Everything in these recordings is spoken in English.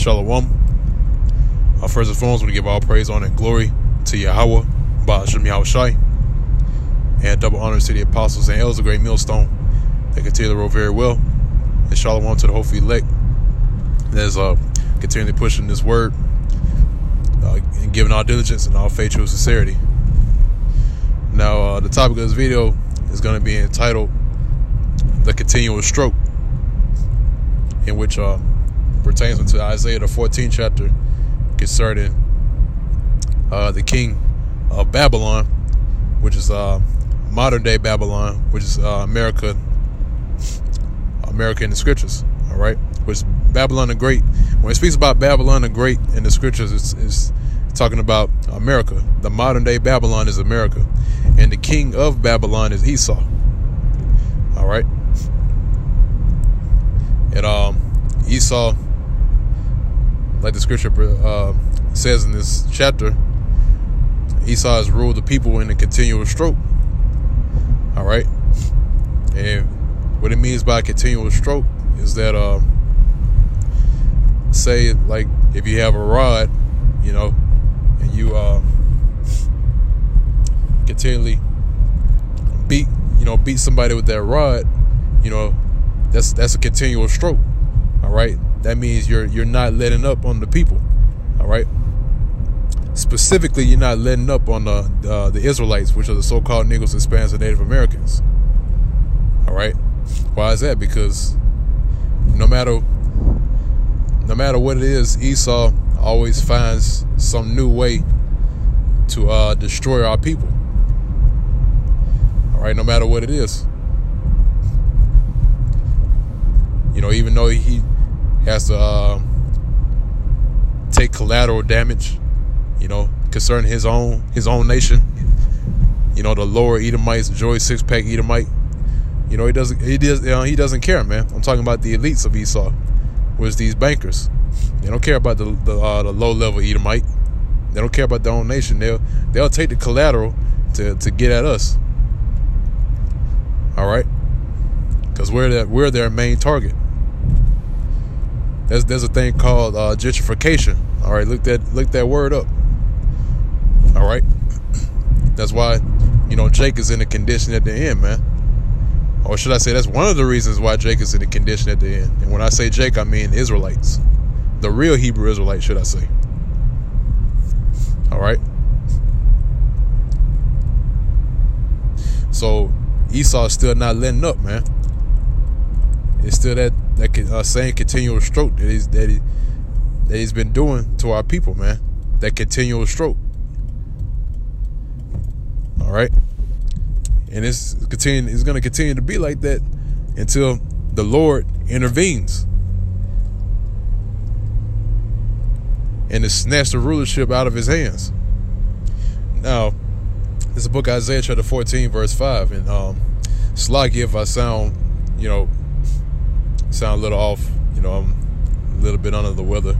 Shalom. First and foremost, we give all praise, honor, and glory to Yahweh, Ba'ashem Yahushai, and double honors to the apostles and elders of Great Millstone that continue to roll very well. And Shalom to the hopefully elect that's continually pushing this word and giving all diligence and all faith, true sincerity. Now, the topic of this video is going to be entitled The Continual Stroke, in which pertains into Isaiah the 14th chapter concerning the king of Babylon, which is modern day Babylon, which is America in the scriptures. All right, which is Babylon the Great. When it speaks about Babylon the Great in the scriptures, it's talking about America. The modern day Babylon is America, and the king of Babylon is Esau. All right, and Esau, like the scripture says in this chapter, Esau has ruled the people in a continual stroke. All right, and what it means by continual stroke is that, say, like, if you have a rod, you know, and you continually beat somebody with that rod, you know, that's a continual stroke. All right, that means you're not letting up on the people. All right, specifically, you're not letting up on the Israelites, which are the so-called Negroes, Hispanics, and Native Americans. All right, why is that? Because no matter what it is, Esau always finds some new way to destroy our people. All right, no matter what it is. You know, even though he has to take collateral damage, you know, concerning his own nation. You know, the lower Edomites, Joy six-pack Edomite. You know, he doesn't care, man. I'm talking about the elites of Esau, which these bankers. They don't care about the low-level Edomite. They don't care about their own nation. They'll take the collateral to get at us. All right, because we're their main target. There's a thing called gentrification. All right, look that word up. All right, that's why, you know, Jake is in the condition at the end, man. Or should I say, that's one of the reasons why Jake is in the condition at the end. And when I say Jake, I mean Israelites, the real Hebrew Israelites, should I say? All right. So Esau is still not letting up, man. It's still that same continual stroke that he's been doing to our people, man. That continual stroke. All right, and it's going to continue to be like that until the Lord intervenes and to snatch the rulership out of his hands. Now, this is the book of Isaiah chapter 14 verse 5, and Slaggy, if I sound a little off, you know, I'm a little bit under the weather,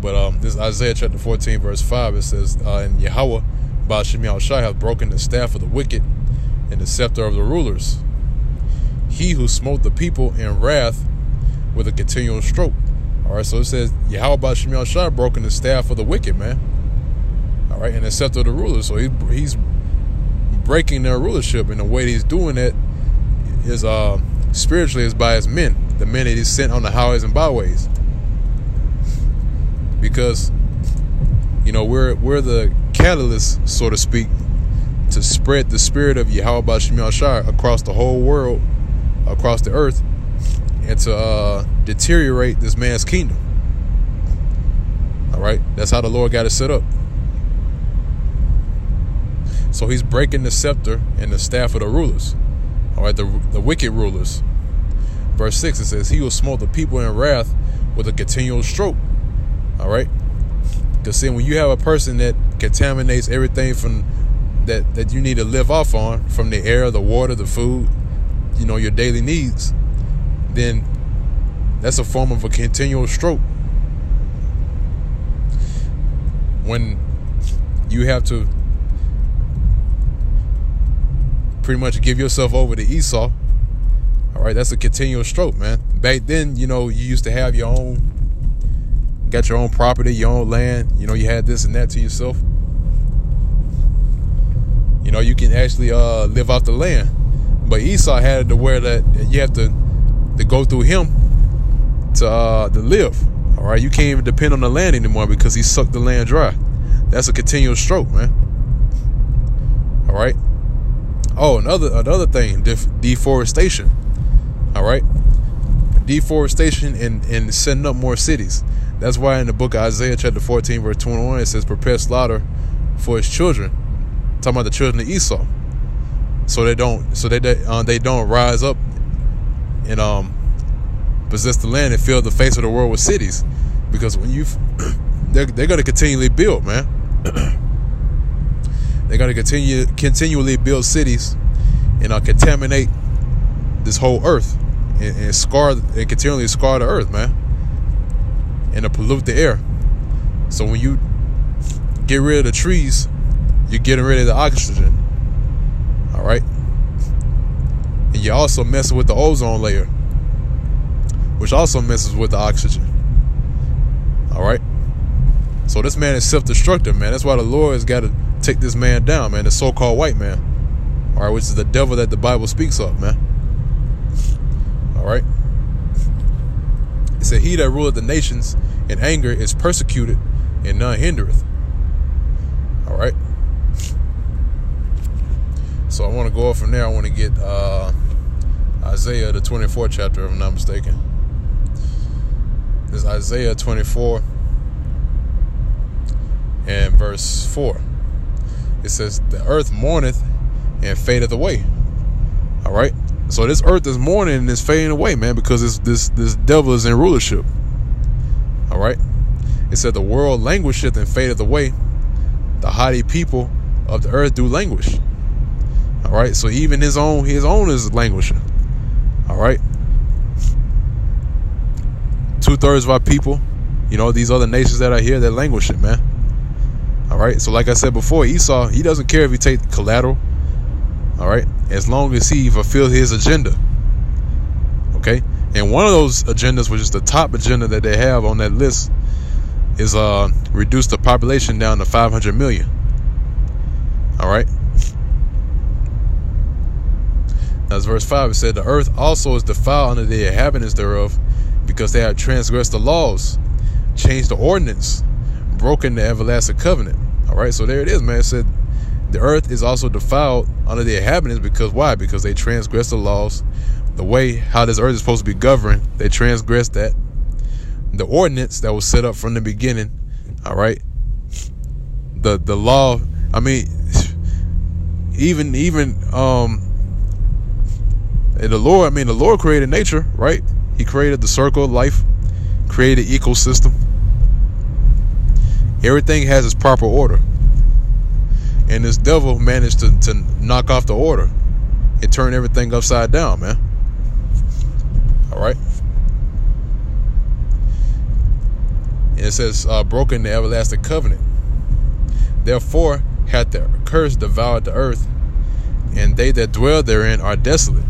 but this is Isaiah chapter 14 verse 5. It says, and Yahweh Ba'ashem Yahushai hath broken the staff of the wicked and the scepter of the rulers, he who smote the people in wrath with a continual stroke. All right, so it says Yahweh Ba'ashem Yahushai broken the staff of the wicked, man. All right, and the scepter of the rulers. So he's breaking their rulership, and the way he's doing that is spiritually is by his men, the men that he's sent on the highways and byways. Because, you know, we're the catalyst, so to speak, to spread the spirit of Yahweh Ba'ashem Yahushai across the whole world, across the earth, and to deteriorate this man's kingdom. All right, that's how the Lord got it set up. So he's breaking the scepter and the staff of the rulers. All right, the wicked rulers. Verse 6, it says, he will smote the people in wrath with a continual stroke. All right, because see, when you have a person that contaminates everything from that you need to live off on, from the air, the water, the food, you know, your daily needs, then that's a form of a continual stroke. When you have to pretty much give yourself over to Esau, all right, that's a continual stroke, man. Back then, you know, you used to have your own got your own property, your own land. You know, you had this and that to yourself. You know, you can actually live off the land. But Esau had it to where that you have to go through him to live. All right, you can't even depend on the land anymore because he sucked the land dry. That's a continual stroke, man. All right. Oh, another thing, deforestation. All right, deforestation and setting up more cities. That's why in the book of Isaiah chapter 14 verse 21 it says, "Prepare slaughter for his children," talking about the children of Esau, so they don't rise up and possess the land and fill the face of the world with cities, because when they're going to continually build, man. They're going to continually build cities and contaminate this whole earth and continually scar the earth, man, and to pollute the air. So when you get rid of the trees, you're getting rid of the oxygen. All right, and you're also messing with the ozone layer, which also messes with the oxygen. All right, so this man is self-destructive, man. That's why the Lord has got to take this man down, man, the so-called white man. All right, which is the devil that the Bible speaks of, man. All right, it said, "He that ruleth the nations in anger is persecuted, and none hindereth." All right, so I want to go off from there. I want to get Isaiah the 24th chapter, if I'm not mistaken. This is Isaiah 24 and verse 4. It says, "The earth mourneth and fadeth away." All right, so this earth is mourning and is fading away, man, because this devil is in rulership. All right, it said, "The world languisheth and fadeth away, the haughty people of the earth do languish." All right, so even his own is languishing. All right, 2/3 of our people, you know, these other nations that are here, they're languishing, man. All right, so like I said before, Esau, he doesn't care if he take collateral. All right, as long as he fulfills his agenda. Okay, and one of those agendas, which is the top agenda that they have on that list, is reduce the population down to 500 million. All right. That's verse 5. It said, "The earth also is defiled under the inhabitants thereof, because they have transgressed the laws, changed the ordinance, broken the everlasting covenant." All right, so there it is, man. It said the earth is also defiled under the inhabitants because why? Because they transgressed the laws, the way how this earth is supposed to be governed. They transgressed that, the ordinance that was set up from the beginning. All right, the law. I mean, even the Lord created nature, right? He created the circle of life, created ecosystem. Everything has its proper order. And this devil managed to knock off the order and turn everything upside down, man. All right. And it says, broken the everlasting covenant. Therefore hath the curse devoured the earth, and they that dwell therein are desolate.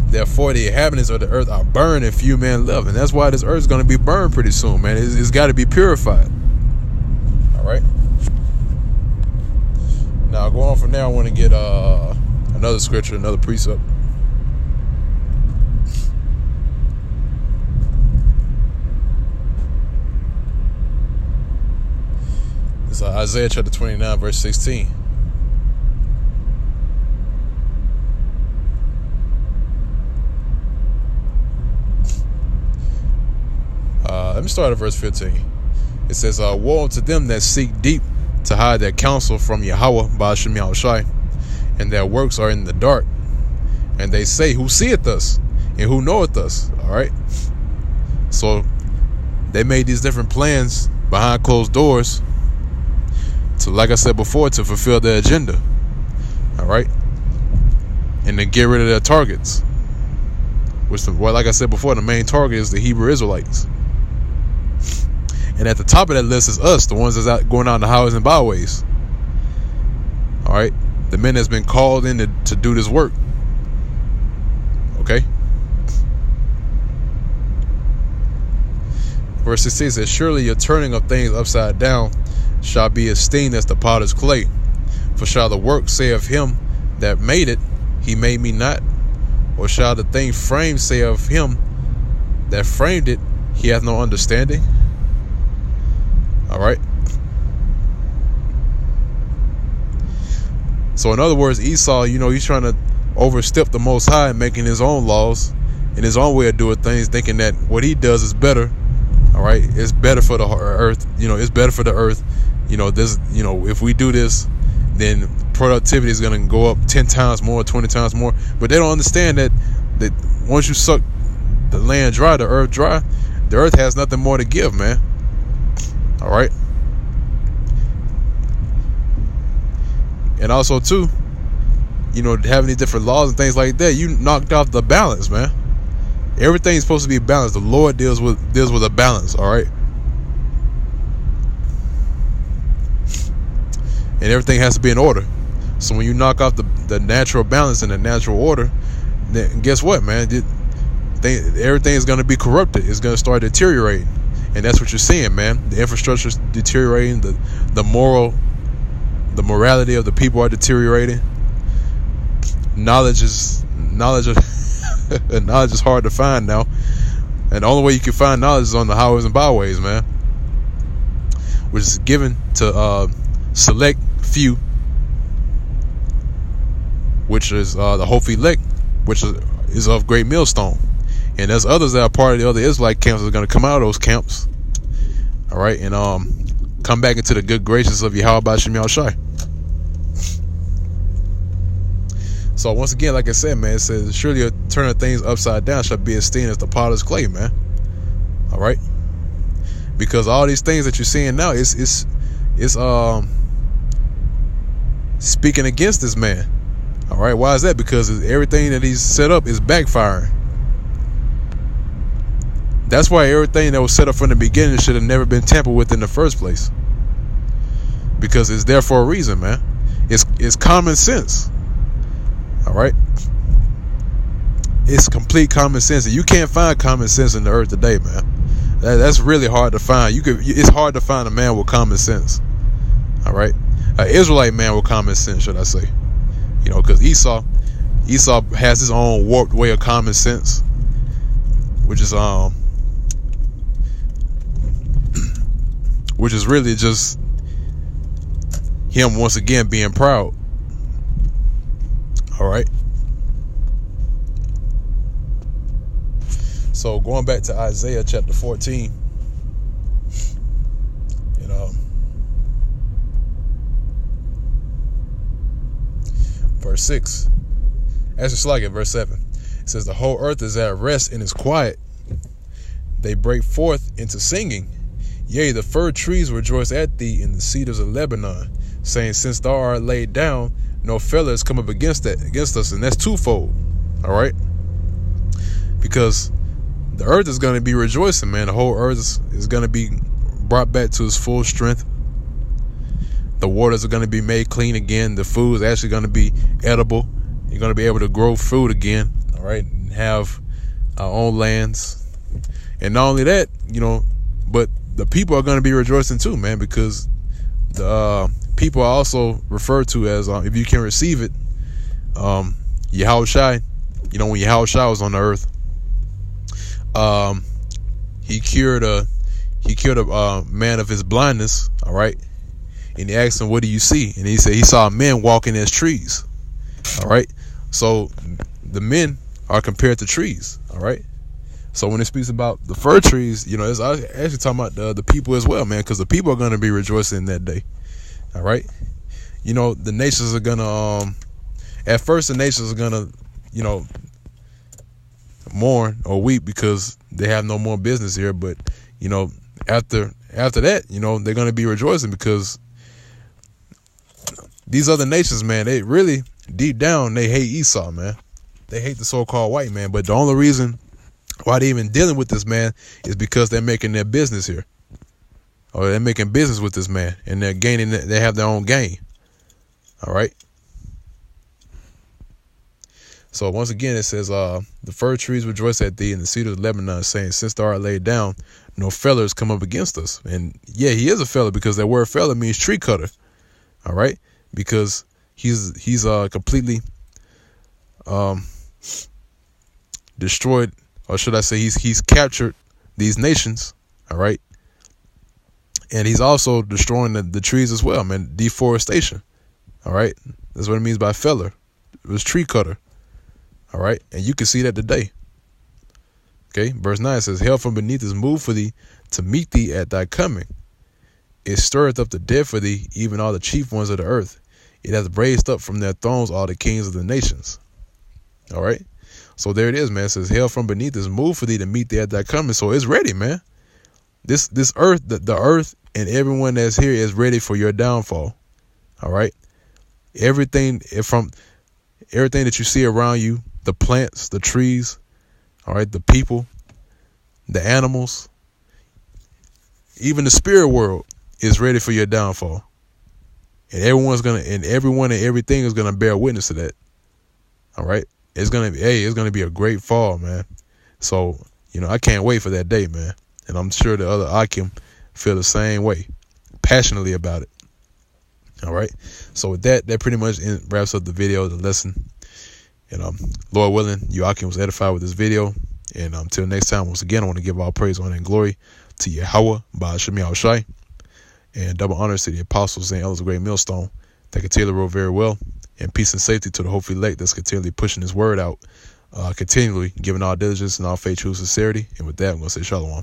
Therefore the inhabitants of the earth are burned, and few men live. And that's why this earth is going to be burned pretty soon, man. It's got to be purified. All right. Now, go on from there. I want to get another scripture, another precept. It's Isaiah chapter 29, verse 16. Let me start at verse 15. It says, "Woe unto them that seek deep to hide their counsel from Yahweh, Ba'ashem Yahushai, and their works are in the dark. And they say, Who seeth us? And who knoweth us?" All right. So they made these different plans behind closed doors to, like I said before, to fulfill their agenda. All right. And to get rid of their targets. Which, well, like I said before, the main target is the Hebrew Israelites. And at the top of that list is us, the ones that's out going out in the highways and byways. All right, the men that's been called in to do this work. Okay. Verse 16 says, surely your turning of things upside down shall be esteemed as the potter's clay. For shall the work say of him that made it, he made me not? Or shall the thing framed say of him that framed it, he hath no understanding? All right. So in other words, Esau, he's trying to overstep the Most High and making his own laws and his own way of doing things, thinking that what he does is better. All right, it's better for the earth. It's better for the earth. If we do this, then productivity is going to go up 10 times more, 20 times more. But they don't understand that once you suck the land dry, the earth has nothing more to give, man. All right. And also too, having these different laws and things like that, you knocked off the balance, man. Everything's supposed to be balanced. The Lord deals with a balance, all right? And everything has to be in order. So when you knock off the natural balance and the natural order, then guess what, man? Everything is going to be corrupted. It's going to start deteriorating. And that's what you're seeing, man. The infrastructure is deteriorating. The morality of the people are deteriorating. Knowledge is hard to find now, and the only way you can find knowledge is on the highways and byways, man, which is given to select few, which is the Hope elect, which is of great millstone. And there's others that are part of the other Israelite camps that are going to come out of those camps, all right, and come back into the good graces of Yahweh B'Shem Yahushai. So once again, like I said, man, it says, surely a turn of things upside down shall be esteemed as the potter's clay, man. All right, because all these things that you're seeing now is speaking against this man. All right, why is that? Because everything that he's set up is backfiring. That's why everything that was set up from the beginning should have never been tampered with in the first place. Because it's there for a reason, man. It's common sense. All right, it's complete common sense, and you can't find common sense in the earth today, man. That's really hard to find. It's hard to find a man with common sense. All right, an Israelite man with common sense, should I say? Because Esau has his own warped way of common sense, which is really just him once again being proud. All right. So going back to Isaiah chapter 14, verse 6. Actually, it's like it, verse 7. It says, the whole earth is at rest and is quiet. They break forth into singing. Yea, the fir trees rejoice at thee in the cedars of Lebanon, saying, since thou art laid down, no fellow has come up against us, and that's twofold. All right, because the earth is going to be rejoicing, man. The whole earth is going to be brought back to its full strength. The waters are going to be made clean again. The food is actually going to be edible. You're going to be able to grow food again. All right, and have our own lands. And not only that, but the people are going to be rejoicing too, man, because the people are also referred to as, if you can receive it, Yahushai. When Yahushai was on the earth, he cured a man of his blindness. All right, and he asked him, "What do you see?" And he said he saw men walking as trees. All right, so the men are compared to trees. All right, so when it speaks about the fir trees, it's actually talking about the people as well, man, because the people are going to be rejoicing that day. All right, the nations are gonna at first the nations are gonna mourn or weep because they have no more business here, but after that, they're gonna be rejoicing because these other nations, man, they really deep down they hate Esau, man. They hate the so-called white man, but the only reason why they're even dealing with this man is because they're making their business here. Or they're making business with this man, and they're gaining. They have their own gain. All right. So once again, it says, the fir trees rejoice at thee, and the cedars of Lebanon, saying, since thou art laid down, no fellers come up against us. And yeah, he is a feller, because that word feller means tree cutter. All right, because he's completely destroyed, or should I say, he's captured these nations. All right, and he's also destroying the trees as well, man. Deforestation. All right, that's what it means by feller. It was tree cutter. All right, and you can see that today. Okay, verse 9 says, hell from beneath is moved for thee to meet thee at thy coming. It stirreth up the dead for thee, even all the chief ones of the earth. It hath raised up from their thrones all the kings of the nations. All right, so there it is, man. It says, hell from beneath is moved for thee to meet thee at thy coming. So it's ready, man. This earth, the earth and everyone that's here is ready for your downfall. All right, everything that you see around you, the plants, the trees, all right, the people, the animals, even the spirit world is ready for your downfall. And everyone and everything is gonna bear witness to that. All right. It's gonna be a great fall, man. So, I can't wait for that day, man. And I'm sure the other Akim feel the same way, passionately about it. All right. So with that pretty much wraps up the video, the lesson. And Lord willing, you Akim was edified with this video. And until next time, once again, I want to give all praise, honor, and glory to Yahweh, Ba'ashim Yahushai, and double honors to the apostles and elders of Great Millstone that continue to roll very well, and peace and safety to the hopeful elect that's continually pushing his word out, continually giving all diligence and all faith, true sincerity. And with that, I'm going to say shalom.